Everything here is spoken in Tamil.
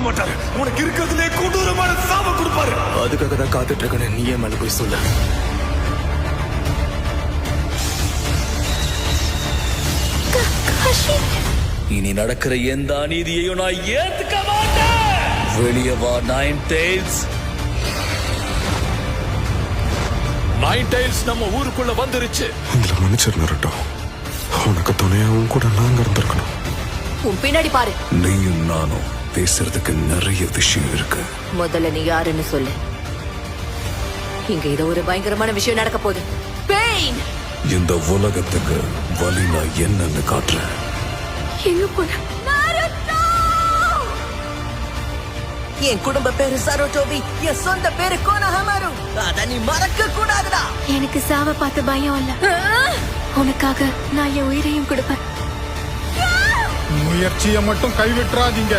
மாட்டாரு. உனக்கு இருக்கிறதுலே கொடூரமான சாவை கொடுப்பாரு. அதுக்காக தான் காத்துட்டு இருக்கேன்னு நீ ஏன் மேல போய் சொல்ல? இனி நடக்கிற எந்த அநீதியையும் நான் ஏத்துக்க மாட்டேன். வெளியே வா நைன் டெய்ல்ஸ். நைன் டெய்ல்ஸ் நம்ம ஊருக்குள்ள வந்துருச்சு. எங்களை மன்னிச்சிரு நருட்டோ. உனக்கு துணையாவும் கூட நாங்க இருந்திருக்கணும். உன் பின்னாடி பாரு. நீயும் நானும் பேசுறதுக்கு நிறைய விஷயம் இருக்கு. முதல்ல நீ யாருன்னு சொல்லு. இங்க ஏதோ ஒரு பயங்கரமான விஷயம் நடக்க போகுது. பெயின். இந்த உலகத்துக்கு வலி நான் என்னன்னு காட்டுறேன். எங்க போற? என் குடும்ப பேரு சரோட்டோபி, என் சொந்த பேரு கோனஹமாரு. அத நீ மறக்க கூடாதுடா. எனக்கு சாவ பார்த்து பயம் இல்ல. உனக்காக நான் என் உயிரையும் கொடுப்பேன். முயற்சியை மட்டும் கைவிட்டுறாதீங்க.